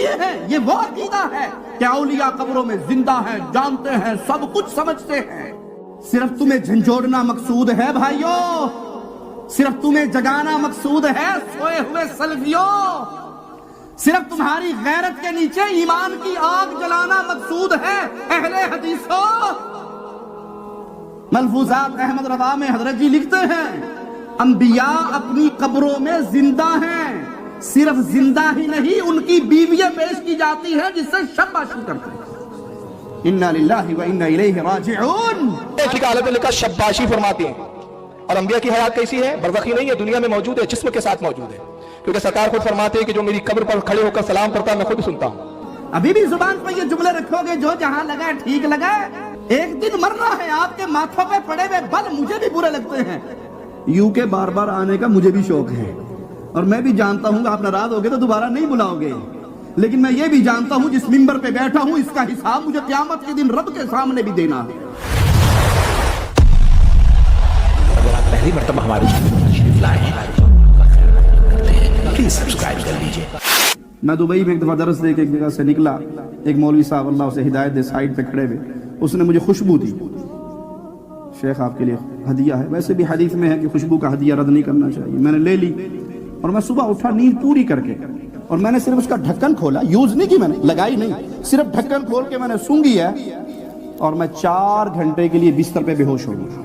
یہ ہے، یہ وہ عقیدہ ہے کہ اولیاء قبروں میں زندہ ہیں، جانتے ہیں، سب کچھ سمجھتے ہیں۔ صرف تمہیں جھنجھوڑنا مقصود ہے بھائیوں، صرف تمہیں جگانا مقصود ہے سوئے ہوئے سلفیوں، صرف تمہاری غیرت کے نیچے ایمان کی آگ جلانا مقصود ہے اہل حدیثوں۔ ملفوظات احمد رضا میں حضرت جی لکھتے ہیں انبیاء اپنی قبروں میں زندہ ہیں، صرف زندہ ہی نہیں ان کی بیویاں پیش کی جاتی ہیں جس سے شاباشی کرتے ہیں۔ انا للہ و انا الیہ راجعون۔ ایک حالت میں لکھا شاباشی فرماتے ہیں، اور انبیاء کی حیات کیسی ہے؟ برزخی نہیں ہے، دنیا میں موجود ہے، جسم کے ساتھ موجود ہے، کیونکہ سرکار خود فرماتے ہیں کہ جو میری قبر پر کھڑے ہو کر سلام کرتا ہے میں خود سنتا ہوں۔ ابھی بھی زبان پر یہ جملے رکھو گے جو جہاں لگا ٹھیک لگا، ایک دن مرنا ہے۔ آپ کے ماتھوں پہ پڑے ہوئے بل مجھے بھی برے لگتے ہیں، یوں کے بار بار آنے کا مجھے بھی شوق ہے، اور میں بھی جانتا ہوں کہ آپ ناراض ہوگے تو دوبارہ نہیں بلاؤ گے، لیکن میں یہ بھی جانتا ہوں جس منبر پہ بیٹھا ہوں اس کا حساب مجھے قیامت کے دن رب کے سامنے بھی دینا ہے۔ اگر آپ پہلی مرتبہ ہماری چینل پر تشریف لائے ہیں پلیز سبسکرائب کر لیجئے۔ میں دبئی میں ایک دفعہ درس دے کے ایک جگہ سے نکلا، ایک مولوی صاحب اللہ اسے ہدایت دے سائیڈ پہ کھڑے ہوئے، اس نے مجھے خوشبو دی، شیخ آپ کے لیے ہدیہ ہے، ویسے بھی حدیث میں ہے کہ خوشبو کا ہدیہ رد نہیں کرنا چاہیے۔ میں نے لے لی اور میں صبح اٹھا نیند پوری کر کے، اور میں نے صرف اس کا ڈھکن کھولا، یوز نہیں کی، میں نے لگائی نہیں، صرف ڈھکن کھول کے میں نے سونگھی ہے، اور میں 4 گھنٹے کے لیے بستر پہ بے ہوش ہو گیا۔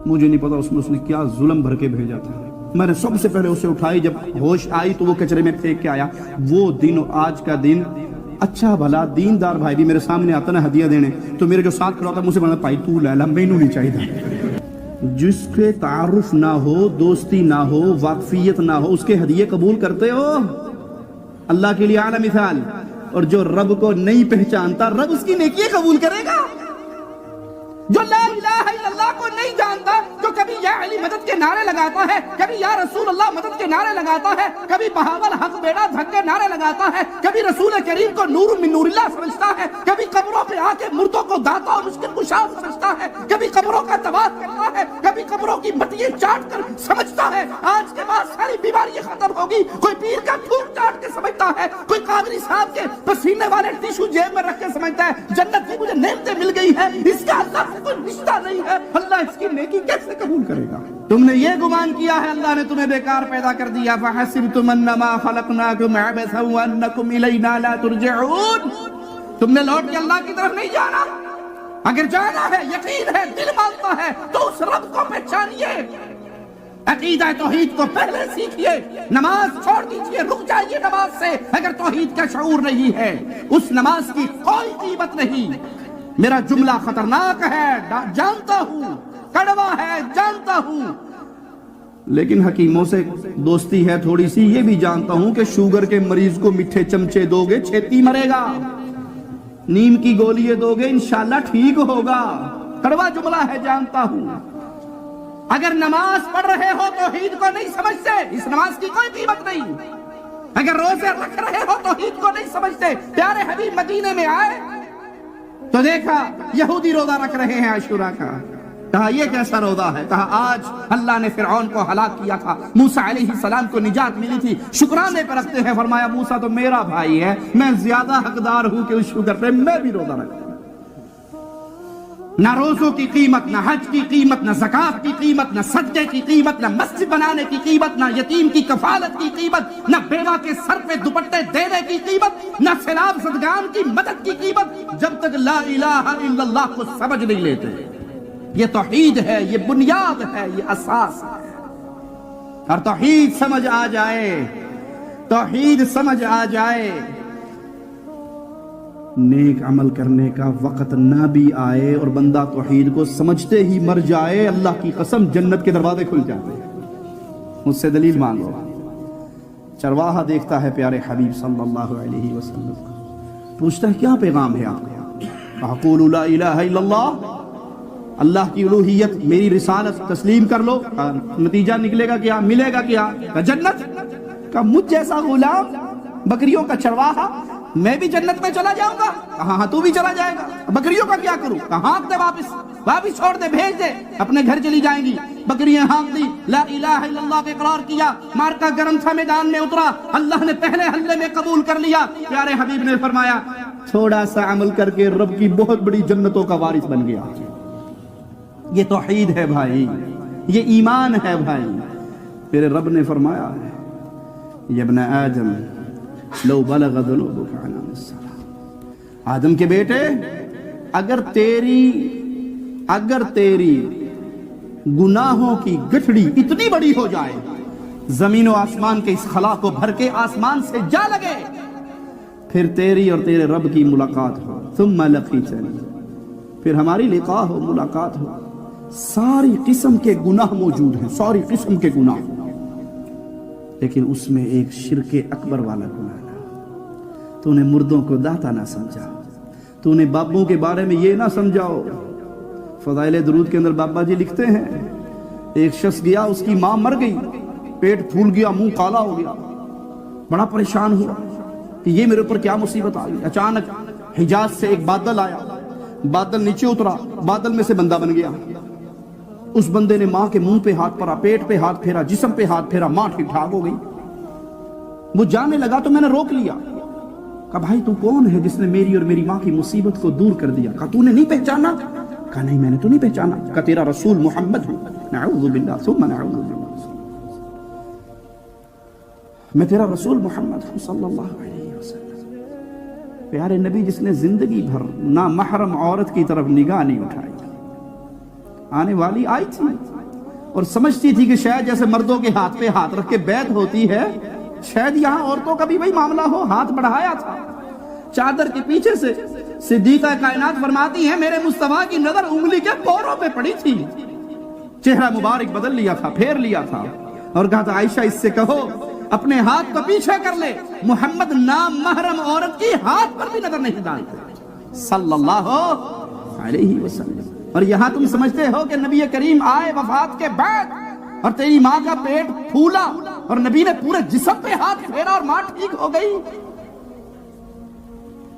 مجھے نہیں پتا اس نے کیا ظلم بھر کے بھیجا تھا۔ میں نے سب سے پہلے اسے اٹھائی، جب ہوش آئی تو وہ کچرے میں پھینک کے آیا۔ وہ دن آج کا دن، اچھا بھلا دیندار بھائی بھی میرے سامنے آتا نا ہدیہ دینے تو میرے جو ساتھ کھڑا ہوتا مجھ سے بڑھنا پائی تو لے لا، مینوں نہیں چاہیے۔ جس کے تعارف نہ ہو، دوستی نہ ہو، واقفیت نہ ہو، اس کے ہدیے قبول کرتے ہو؟ اللہ کے لیے اعلی مثال۔ اور جو رب کو نہیں پہچانتا رب اس کی نیکی قبول کرے گا؟ جو لا الہ الا اللہ کو نہیں جانتا، جو کبھی یا علی مدد کے نعرے لگاتا ہے، کبھی یا رسول اللہ مدد کے نعرے لگاتا ہے، کبھی بہاول حق بیڑا دھک کے نعرے لگاتا ہے، کبھی رسول کریم کو نور من نور اللہ سمجھتا ہے، کبھی قبروں پہ آ کے مردوں کو داتا اور مشکل کشا سمجھتا ہے، کبھی قبروں کا طواف کرتا ہے، کبھی قبروں کی مٹیاں چاٹ کر سمجھتا ہے آج کے بعد ساری بیماری ختم ہوگی، کوئی پیر کا تھوک چاٹ کے سمجھتا ہے، کوئی قادری صاحب کے پسینے والے ٹیشو جیب میں رکھ کے سمجھتا ہے جنت کی مجھے نعمتیں مل گئی ہیں، اس کا اللہ کوئی رشتہ نہیں ہے، اللہ اس کی نیکی کیسے قبول کرے گا؟ تم نے یہ گمان کیا ہے اللہ نے تمہیں بیکار پیدا کر دیا، فَحَسِبْتُمْ أَنَّمَا خَلَقْنَاكُمْ عَبَثًا وَأَنَّكُمْ إِلَيْنَا لَا تُرْجَعُونَ۔ تم نے لوٹ کے اللہ کی طرف نہیں جانا، اگر جانا ہے، یقین ہے، دل مانتا ہے تو اس رب کو پہچانیے، عقیدہ توحید کو پہلے سیکھیے، نماز چھوڑ دیجئے، رک جائیے نماز سے اگر توحید کا شعور نہیں ہے، اس نماز کی کوئی قیمت نہیں۔ میرا جملہ خطرناک ہے، جانتا ہوں، کڑوا ہے، جانتا ہوں، لیکن حکیموں سے دوستی ہے تھوڑی سی، یہ بھی جانتا ہوں کہ شوگر کے مریض کو میٹھے چمچے دو گے چھیتی مرے گا، نیم کی گولی دو گے انشاءاللہ ٹھیک ہوگا، کڑوا جملہ ہے، جانتا ہوں۔ اگر نماز پڑھ رہے ہو توحید کو نہیں سمجھتے، اس نماز کی کوئی قیمت نہیں۔ اگر روزے رکھ رہے ہو توحید کو نہیں سمجھتے، پیارے حبیب مدینے میں آئے تو دیکھا یہودی روزہ رکھ رہے ہیں عاشوراء کا، کہا یہ کیسا روزہ ہے؟ کہا آج اللہ نے فرعون کو ہلاک کیا تھا، موسیٰ علیہ السلام کو نجات ملی تھی، شکرانے پہ رکھتے ہیں۔ فرمایا موسیٰ تو میرا بھائی ہے، میں زیادہ حقدار ہوں کہ اس شکر پہ میں بھی روزہ رکھوں۔ نہ روزوں کی قیمت، نہ حج کی قیمت، نہ زکوٰۃ کی قیمت، نہ صدقے کی قیمت، نہ مسجد بنانے کی قیمت، نہ یتیم کی کفالت کی قیمت، نہ بیوہ کے سر پہ دوپٹے دینے کی قیمت، نہ سیلاب زدگان کی مدد کی قیمت، جب تک لا الہ الا اللہ کو سمجھ نہیں لیتے۔ یہ توحید ہے، یہ بنیاد ہے، یہ اساس ہے۔ اور توحید سمجھ آ جائے، توحید سمجھ آ جائے، نیک عمل کرنے کا وقت نہ بھی آئے اور بندہ توحید کو سمجھتے ہی مر جائے، اللہ کی قسم جنت کے دروازے کھل جاتے ہیں۔ مجھ سے دلیل مانگو۔ چرواہا دیکھتا ہے پیارے حبیب صلی اللہ علیہ وسلم، پوچھتا ہے کیا پیغام ہے آپ کا؟ فَقُولُوا لَا إِلَهَ إِلَّا اللَّهُ، اللہ کی الوہیت، میری رسالت تسلیم کر لو۔ نتیجہ نکلے گا کیا؟ ملے گا کیا؟ جنت۔ کہ مجھ جیسا غلام، بکریوں کا چرواہا، میں بھی جنت میں چلا جاؤں گا؟ کہاں تو بھی چلا جائے گا، بکریوں کا کیا کروں؟ کہاں دے واپس چھوڑ دے، بھیج دے، اپنے گھر چلی جائیں گی۔ بکریاں ہانک دی، لا الہ الا اللہ کا اقرار کیا، مارکا گرم تھا، میدان میں اترا، اللہ نے پہلے حملے میں قبول کر لیا۔ پیارے حبیب نے فرمایا تھوڑا سا عمل کر کے رب کی بہت بڑی جنتوں کا وارث بن گیا۔ یہ توحید ہے بھائی، یہ ایمان ہے بھائی۔ میرے رب نے فرمایا یا ابن آدم لو بلغ ذنوبک عنان السماء، آدم کے بیٹے اگر تیری گناہوں کی گٹھڑی اتنی بڑی ہو جائے، زمین و آسمان کے اس خلا کو بھر کے آسمان سے جا لگے، پھر تیری اور تیرے رب کی ملاقات ہو، ثم لقیتنی، پھر ہماری لقاء ہو، ملاقات ہو، ساری قسم کے گناہ موجود ہیں، ساری قسم کے گناہ، لیکن اس میں ایک شرک اکبر والا گناہ ہے۔ تو نے مردوں کو داتا نہ سمجھا، تو نے بابوں کے بارے میں یہ نہ سمجھاؤ۔ فضائل درود کے اندر بابا جی لکھتے ہیں ایک شخص گیا، اس کی ماں مر گئی، پیٹ پھول گیا، منہ کالا ہو گیا، بڑا پریشان ہوا کہ یہ میرے اوپر کیا مصیبت آ گئی۔ اچانک حجاز سے ایک بادل آیا، بادل نیچے اترا، بادل میں سے بندہ بن گیا۔ اس بندے نے ماں کے منہ پہ ہاتھ پھیرا، پیٹ پہ ہاتھ پھیرا، جسم پہ ہاتھ پھیرا، ماں ٹھیک ٹھاک ہو گئی۔ وہ جانے لگا تو میں نے روک لیا، کہا بھائی تو کون ہے جس نے میری اور میری ماں کی مصیبت کو دور کر دیا؟ کہا تو نے نہیں پہچانا؟ کہا نہیں میں نے تو نہیں پہچانا۔ کہا تیرا رسول محمد ہوں۔ نعوذ باللہ ثم نعوذ باللہ، میں تیرا رسول محمد ہوں صلی اللہ علیہ وسلم، پیارے نبی جس نے زندگی بھر نہ محرم عورت کی طرف نگاہ نہیں اٹھائی۔ آنے والی آئی تھی اور سمجھتی تھی کہ شاید جیسے مردوں کے ہاتھ پہ ہاتھ رکھ کے بیعت ہوتی ہے، شاید یہاں عورتوں کا بھی وہی معاملہ ہو۔ ہاتھ بڑھایا تھا، چادر کے پیچھے سے صدیقہ کائنات فرماتی ہیں میرے مصطفیٰ کی نظر انگلی کے پوروں پہ پڑی تھی، چہرہ مبارک بدل لیا تھا، پھیر لیا تھا، اور کہا تھا عائشہ اس سے کہو اپنے ہاتھ کو پیچھے کر لے، محمد نام محرم عورت کی ہاتھ پر بھی نظر نہیں ڈالتے صلی اللہ علیہ وسلم۔ اور یہاں تم سمجھتے ہو کہ نبی کریم آئے وفات کے بعد اور تیری ماں کا پیٹ پھولا اور نبی نے پورے جسم پہ ہاتھ پھیرا اور ماں ٹھیک ہو گئی؟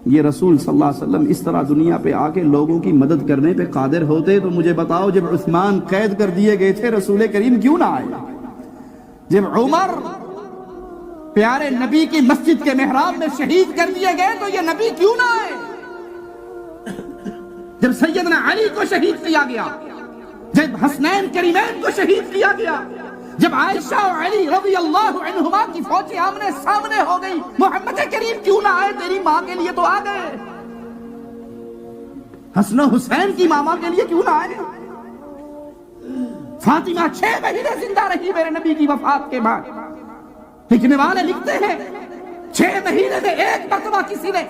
یہ رسول صلی اللہ علیہ وسلم اس طرح دنیا پہ آ کے لوگوں کی مدد کرنے پہ قادر ہوتے تو مجھے بتاؤ جب عثمان قید کر دیے گئے تھے رسول کریم کیوں نہ آئے؟ جب عمر پیارے نبی کی مسجد کے محراب میں شہید کر دیے گئے تو یہ نبی کیوں نہ آئے؟ جب سیدنا علی کو شہید کیا گیا، جب حسنین کریمین کو شہید کیا گیا، جب عائشہ و علی رضی اللہ عنہما کی فوجیں آمنے سامنے ہو گئی، محمد کریم کیوں نہ آئے؟ تیری ماں کے لیے تو آ گئے، حسن و حسین کی ماما کے لیے کیوں نہ آئے؟ فاطمہ 6 مہینے زندہ رہی میرے نبی کی وفات کے بعد، لکھنے والے لکھتے ہیں 6 مہینے میں ایک مرتبہ کسی نے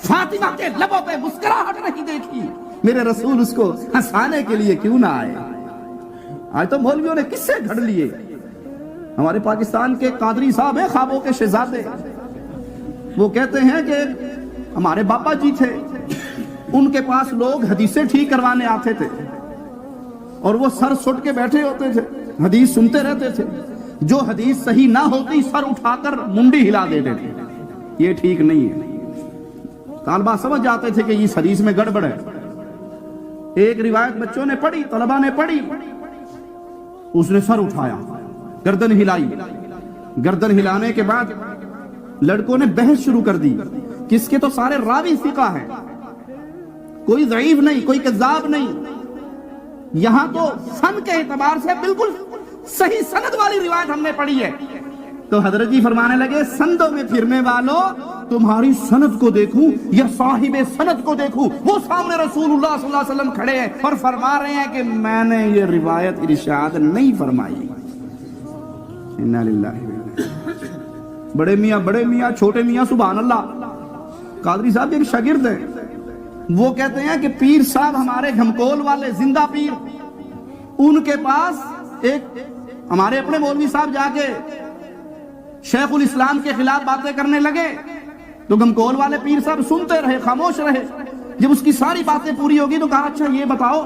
فاطمہ کے لبوں پہ مسکراہٹ نہیں دیکھی، میرے رسول اس کو ہنسانے کے لیے کیوں نہ آئے؟ آج تو مولویوں نے کس سے گھڑ لیے؟ ہمارے پاکستان کے قادری صاحب ہیں خوابوں کے شہزادے، وہ کہتے ہیں کہ ہمارے بابا جی تھے، ان کے پاس لوگ حدیثیں ٹھیک کروانے آتے تھے اور وہ سر سٹ کے بیٹھے ہوتے تھے، حدیث سنتے رہتے تھے، جو حدیث صحیح نہ ہوتی سر اٹھا کر منڈی ہلا دیتے تھے، یہ ٹھیک نہیں ہے۔ طالبہ سمجھ جاتے تھے کہ اس حدیث میں گڑبڑ ہے۔ ایک روایت بچوں نے پڑھی، طلبہ نے پڑھی، اس نے سر اٹھایا، گردن ہلائی، گردن ہلانے کے بعد لڑکوں نے بحث شروع کر دی، کس کے تو سارے راوی ثقہ ہیں، کوئی ضعیف نہیں، کوئی کذاب نہیں، یہاں تو سند کے اعتبار سے بالکل صحیح سند والی روایت ہم نے پڑھی ہے۔ تو حضرت جی فرمانے لگے سندوں میں پھرنے والوں تمہاری سند کو دیکھوں یا صاحب سند کو دیکھوں؟ وہ سامنے رسول اللہ صلی اللہ علیہ وسلم کھڑے ہیں اور فرما رہے ہیں کہ میں نے یہ روایت ارشاد نہیں فرمائی۔ انا للہ بڑے میاں چھوٹے میاں سبحان اللہ، قادری صاحب ایک شاگرد ہیں، وہ کہتے ہیں کہ پیر صاحب ہمارے گھمکول والے زندہ پیر، ان کے پاس ایک ہمارے اپنے مولوی صاحب جا کے شیخ الاسلام کے خلاف باتیں کرنے لگے تو گھمکول والے پیر صاحب سنتے رہے، خاموش رہے۔ جب اس کی ساری باتیں پوری ہوگی تو کہا اچھا یہ بتاؤ،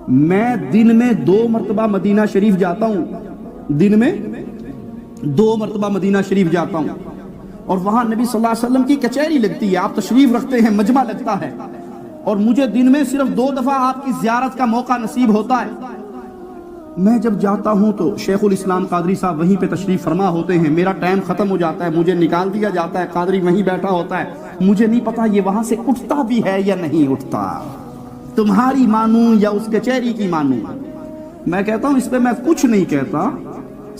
میں دن میں 2 مرتبہ مدینہ شریف جاتا ہوں، دن میں 2 مرتبہ مدینہ شریف جاتا ہوں، اور وہاں نبی صلی اللہ علیہ وسلم کی کچہری لگتی ہے، آپ تشریف رکھتے ہیں، مجمع لگتا ہے، اور مجھے دن میں صرف 2 دفعہ آپ کی زیارت کا موقع نصیب ہوتا ہے۔ میں جب جاتا ہوں تو شیخ الاسلام قادری صاحب وہیں پہ تشریف فرما ہوتے ہیں، میرا ٹائم ختم ہو جاتا ہے، مجھے نکال دیا جاتا ہے، قادری وہیں بیٹھا ہوتا ہے، مجھے نہیں پتا یہ وہاں سے اٹھتا بھی ہے یا نہیں اٹھتا، تمہاری مانوں یا اس کچہری کی مانوں؟ میں کہتا ہوں اس پہ میں کچھ نہیں کہتا،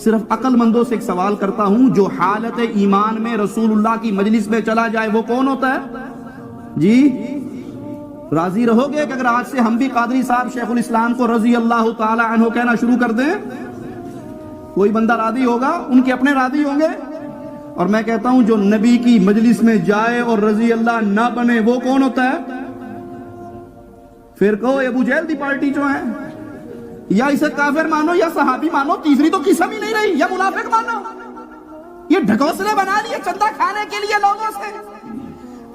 صرف عقل مندوں سے ایک سوال کرتا ہوں، جو حالت ایمان میں رسول اللہ کی مجلس میں چلا جائے وہ کون ہوتا ہے؟ جی راضی رہو گے کہ اگر آج سے ہم بھی قادری صاحب شیخ الاسلام کو رضی اللہ تعالی عنہ کہنا شروع کر دیں؟ کوئی بندہ راضی ہوگا؟ ان کے اپنے راضی ہوں گے؟ اور میں کہتا ہوں جو نبی کی مجلس میں جائے اور رضی اللہ نہ بنے وہ کون ہوتا ہے؟ پھر کہو ابو جہل دی پارٹی جو ہے، یا اسے کافر مانو یا صحابی مانو، تیسری تو قسم ہی نہیں رہی، یا منافق مانو۔ یہ ڈھکوسلے بنا لیے چندہ کھانے کے لیے لوگوں سے۔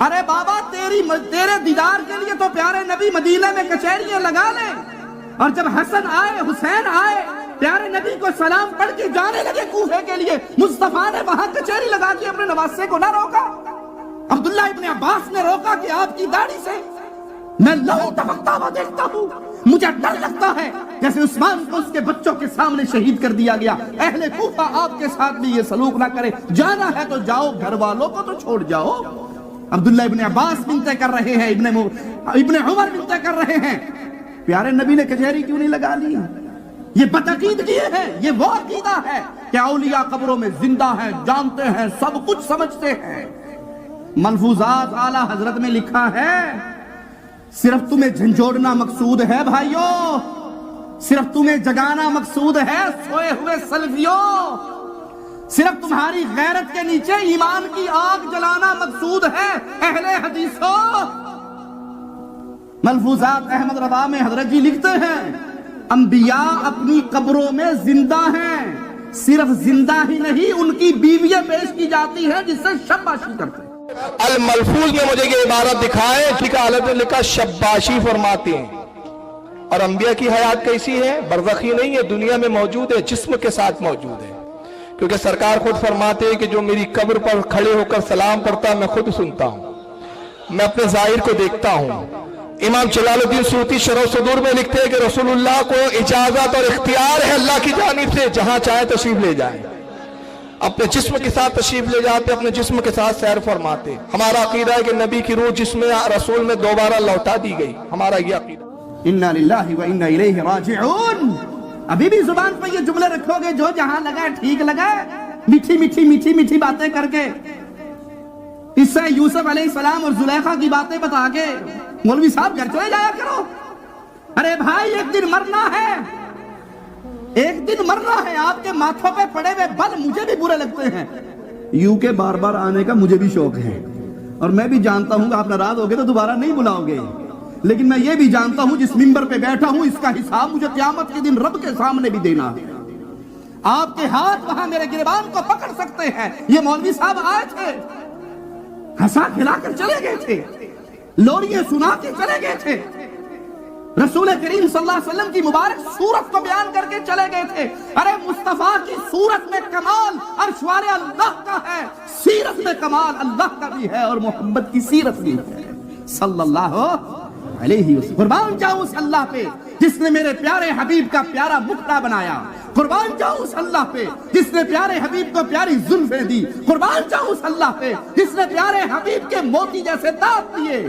ارے بابا تیرے دیدار کے لیے تو پیارے نبی مدینہ میں کچہریاں لگا لے، اور جب حسن آئے حسین آئے پیارے نبی کو سلام پڑھ کے جانے لگے کوفے کے لیے، مصطفیٰ نے وہاں کچہری لگا کے اپنے نواسے کو نہ روکا؟ عبداللہ ابن عباس نے روکا کہ آپ کی داڑھی سے میں لہو ٹپکتا ہوا دیکھتا ہوں، مجھے ڈر لگتا ہے جیسے عثمان کو اس کے بچوں کے سامنے شہید کر دیا گیا، اہل کوفہ آپ کے ساتھ بھی یہ سلوک نہ کرے، جانا ہے تو جاؤ، گھر والوں کو تو چھوڑ جاؤ۔ عبداللہ ابن عباس منتیں کر رہے ہیں، ابن عمر منتیں کر رہے ہیں، پیارے نبی نے کچہری کیوں نہیں لگا لی؟ یہ بدعقیدگی ہے، یہ وہ عقیدہ ہے کہ اولیاء قبروں میں زندہ ہیں، جانتے ہیں، سب کچھ سمجھتے ہیں۔ ملفوظات اعلیٰ حضرت میں لکھا ہے صرف تمہیں جھنجھوڑنا مقصود ہے بھائیوں، صرف تمہیں جگانا مقصود ہے سوئے ہوئے سلفیوں، صرف تمہاری غیرت کے نیچے ایمان کی آگ جلانا مقصود ہے اہل حدیثوں۔ ملفوظات احمد رضا میں حضرت جی لکھتے ہیں انبیاء اپنی قبروں میں زندہ ہیں، صرف زندہ ہی نہیں ان کی بیویاں پیش کی جاتی ہیں جس سے شباشی کرتے ہیں۔ الملفوظ میں مجھے یہ عبارت دکھائے، ٹھیک ہے، حضرت نے لکھا شباشی فرماتے ہیں، اور انبیاء کی حیات کیسی ہے؟ برزخی نہیں ہے، دنیا میں موجود ہے، جسم کے ساتھ موجود ہے، کیونکہ سرکار خود فرماتے ہیں کہ جو میری قبر پر کھڑے ہو کر سلام پڑھتا ہے میں خود سنتا ہوں، میں اپنے ظاہر کو دیکھتا ہوں۔ امام جلال الدین سیوطی شرح صدور میں لکھتے ہیں کہ رسول اللہ کو اجازت اور اختیار ہے اللہ کی جانب سے، جہاں چاہے تشریف لے جائیں، اپنے جسم کے ساتھ تشریف لے جاتے، اپنے جسم کے ساتھ سیر فرماتے۔ ہمارا عقیدہ ہے کہ نبی کی روح جسم رسول میں دوبارہ لوٹا دی گئی، ہمارا یہ عقیدہ۔ انا للہ و انا الیہ راجعون۔ ابھی بھی زبان پہ یہ جملے رکھو گے جو جہاں لگا ٹھیک لگا، میٹھی میٹھی میٹھی میٹھی باتیں کر کے، اس سے یوسف علیہ السلام اور زلیخا کی باتیں بتا کے مولوی صاحب گھر چلے جایا کرو۔ ارے بھائی ایک دن مرنا ہے، ایک دن مرنا ہے، آپ کے ماتھوں پہ پڑے ہوئے بل مجھے بھی برے لگتے ہیں، یوں کے بار بار آنے کا مجھے بھی شوق ہے، اور میں بھی جانتا ہوں کہ آپ ناراض ہوگے تو دوبارہ نہیں بلاؤ گے، لیکن میں یہ بھی جانتا ہوں جس منبر پہ بیٹھا ہوں اس کا حساب مجھے قیامت کے دن رب کے سامنے بھی دینا ہے۔ آپ کے ہاتھ وہاں میرے گریبان کو پکڑ سکتے ہیں۔ یہ مولوی صاحب آئے تھے، ہنسا کھلا کر چلے گئے تھے، لوریاں سنا کے چلے گئے تھے، رسول کریم صلی اللہ علیہ وسلم کی مبارک صورت کو بیان کر کے چلے گئے تھے۔ ارے مصطفیٰ کی صورت میں کمال عرش والے اللہ کا ہے، سیرت میں کمال اللہ کا بھی ہے، اور محمد کی سیرت بھی ہے صلی اللہ علیہ وسلم۔ قربان جاؤں اس اللہ پہ جس نے میرے پیارے حبیب کا پیارا مکھڑا بنایا، قربان جاؤں اس اللہ پہ جس نے پیارے حبیب کو پیاری زلفیں دی، قربان جاؤں اس اللہ پہ جس نے پیارے حبیب کے موتی جیسے دانت دیے۔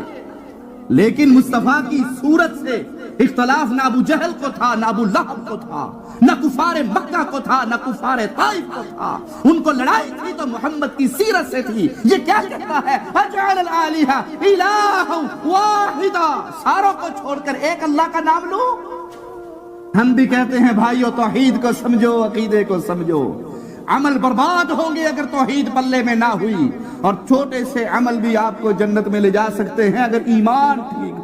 لیکن مصطفیٰ کی صورت سے اختلاف نہ ابو جہل کو تھا، نہ ابو لہب کو تھا، نہ کفار مکہ کو تھا، نہ کفار طائف کو تھا۔ ان کو لڑائی تھی تو محمد کی سیرت سے تھی۔ یہ کیا کہتا ہے؟ اجعل الالہہ الہ واحدہ، ساروں کو چھوڑ کر ایک اللہ کا نام لو۔ ہم بھی کہتے ہیں بھائیو توحید کو سمجھو، عقیدے کو سمجھو۔ عمل برباد ہوں گے اگر توحید پلے میں نہ ہوئی، اور چھوٹے سے عمل بھی آپ کو جنت میں لے جا سکتے ہیں اگر ایمان ٹھیک